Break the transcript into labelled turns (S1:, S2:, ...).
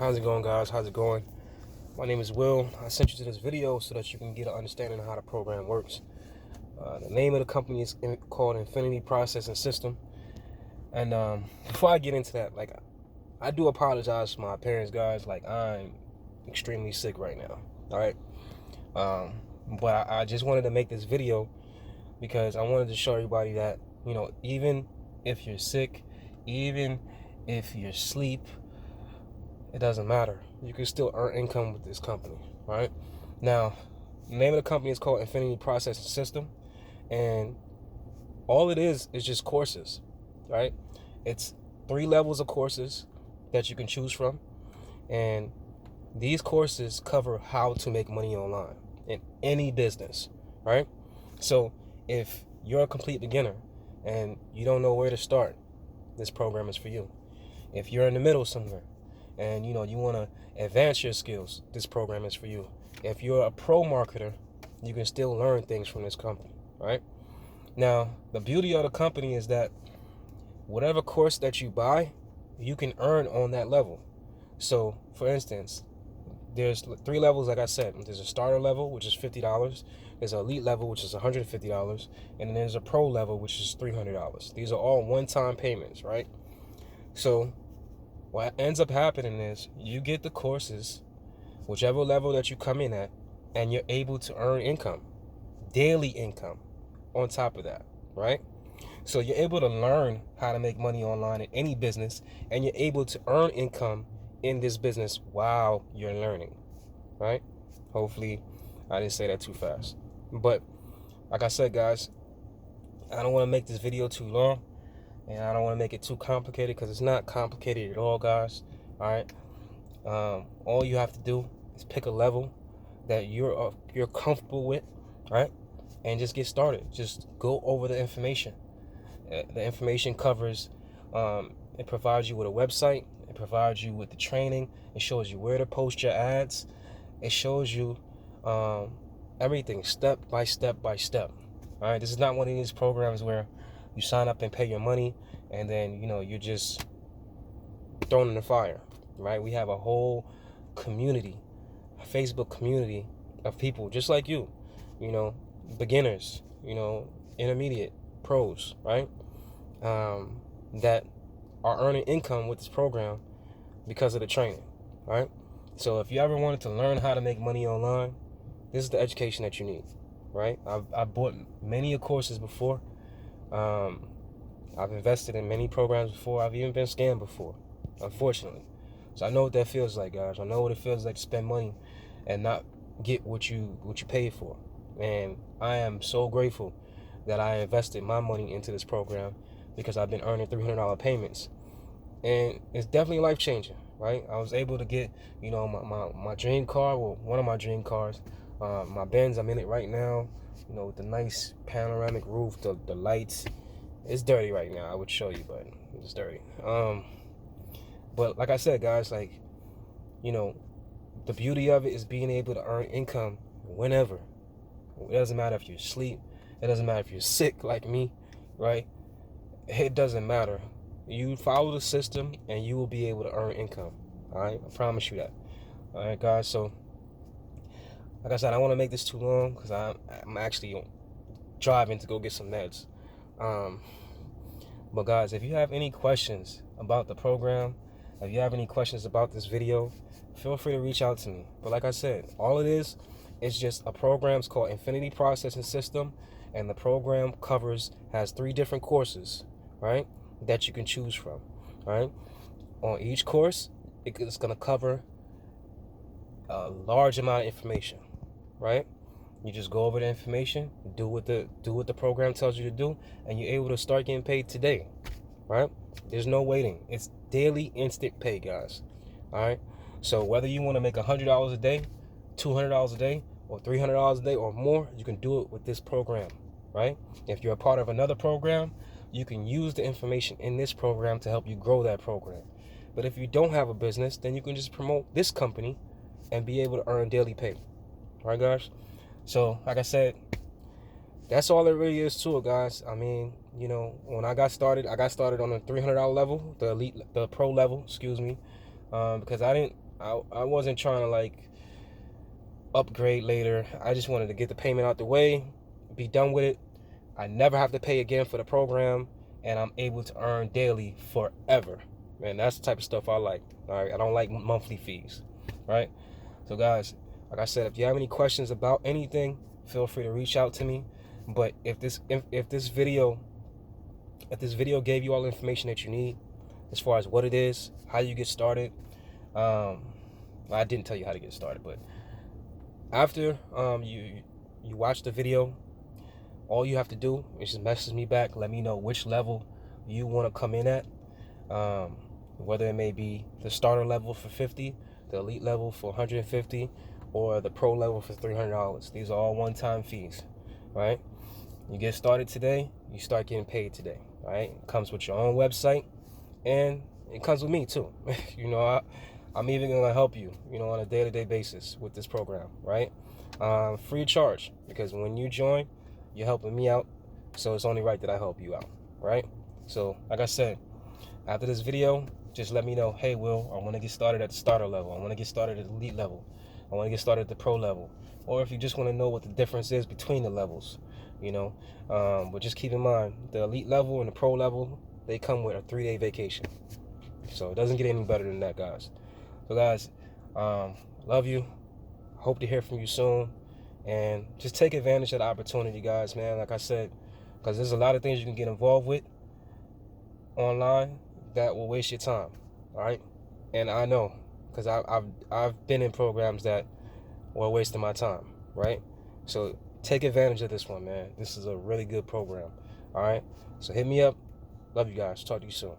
S1: How's it going, guys? How's it going? My name is Will. I sent you to this video so that you can get an understanding of how the program works. The name of the company is called Infinity Processing System. And before I get into that, I do apologize to my parents, guys. I'm extremely sick right now. All right. But I just wanted to make this video because I wanted to show everybody that, even if you're sick, even if you're asleep, it doesn't matter. You can still earn income with this company, right? Now, the name of the company is called Infinity Processing System, and all it is just courses, right? It's 3 levels of courses that you can choose from, and these courses cover how to make money online in any business, right? So if you're a complete beginner and you don't know where to start, this program is for you. If you're in the middle somewhere and you want to advance your skills, this program is for you. If you're a pro marketer, you can still learn things from this company, right? Now, the beauty of the company is that whatever course that you buy, you can earn on that level. So, for instance, there's 3 levels, like I said. There's a starter level, which is $50. There's an elite level, which is $150. And then there's a pro level, which is $300. These are all one-time payments, right? So what ends up happening is you get the courses, whichever level that you come in at, and you're able to earn income, daily income on top of that, right? So you're able to learn how to make money online in any business, and you're able to earn income in this business while you're learning, right? Hopefully I didn't say that too fast. But like I said, guys, I don't want to make this video too long, and I don't want to make it too complicated because it's not complicated at all, guys. All right. All you have to do is pick a level that you're comfortable with, right? And just get started. Just go over the information. The information covers. It provides you with a website. It provides you with the training. It shows you where to post your ads. It shows you everything step by step by step. All right. This is not one of these programs where you sign up and pay your money, and then you're just thrown in the fire, right? We have a whole community, a Facebook community of people just like you, beginners, intermediate, pros, right? That are earning income with this program because of the training, right? So if you ever wanted to learn how to make money online, this is the education that you need, right? I've bought many courses before. I've invested in many programs before. I've even been scammed before, unfortunately. So I know what that feels like, guys. I know what it feels like to spend money and not get what you paid for. And I am so grateful that I invested my money into this program because I've been earning $300 payments. And it's definitely life-changing, right? I was able to get, my dream car, well, one of my dream cars, my Benz. I'm in it right now, with the nice panoramic roof, the lights. It's dirty right now. I would show you, but it's dirty. But like I said, guys, the beauty of it is being able to earn income whenever. It doesn't matter if you're asleep. It doesn't matter if you're sick like me, right? It doesn't matter. You follow the system and you will be able to earn income. All right? I promise you that. All right, guys. So, like I said, I don't want to make this too long because I'm actually driving to go get some meds. But guys, if you have any questions about the program, if you have any questions about this video, feel free to reach out to me. But like I said, all it is just a program. It's called Infinity Processing System, and the program has 3 different courses, right, that you can choose from, right? On each course, it's going to cover a large amount of information, right? You just go over the information, do what the program tells you to do, and you're able to start getting paid today, right? There's no waiting. It's daily instant pay, guys. All right. So whether you want to make $100 a day, $200 a day, or $300 a day or more, you can do it with this program, right? If you're a part of another program, you can use the information in this program to help you grow that program. But if you don't have a business, then you can just promote this company and be able to earn daily pay. All right, guys? So, like I said, that's all there really is to it, guys. I mean, when I got started on the $300 level, the pro level, excuse me, because I I wasn't trying to like upgrade later. I just wanted to get the payment out the way, be done with it. I never have to pay again for the program, and I'm able to earn daily forever. Man, that's the type of stuff I like. All right, I don't like monthly fees, right? So guys, like I said, if you have any questions about anything, feel free to reach out to me. But if this video gave you all the information that you need as far as what it is, how you get started, I didn't tell you how to get started, but after you watch the video, all you have to do is just message me back, let me know which level you want to come in at, whether it may be the starter level for $50, the elite level for $150, or the pro level for $300. These are all one-time fees, right? You get started today, you start getting paid today, right? It comes with your own website, and it comes with me too. You know, I'm even gonna help you, you know, on a day-to-day basis with this program, right? Free of charge, because when you join, you're helping me out, so it's only right that I help you out, right? So, like I said, after this video, just let me know, hey, Will, I want to get started at the starter level. I want to get started at the elite level. I want to get started at the pro level. Or if you just want to know what the difference is between the levels, you know. But just keep in mind, the elite level and the pro level, they come with a 3-day vacation. So it doesn't get any better than that, guys. So, guys, love you. Hope to hear from you soon. And just take advantage of the opportunity, guys, man. Like I said, because there's a lot of things you can get involved with online that will waste your time, all right? And I know, because I've been in programs that were wasting my time, right? So take advantage of this one, man. This is a really good program, all right? So hit me up. Love you guys. Talk to you soon.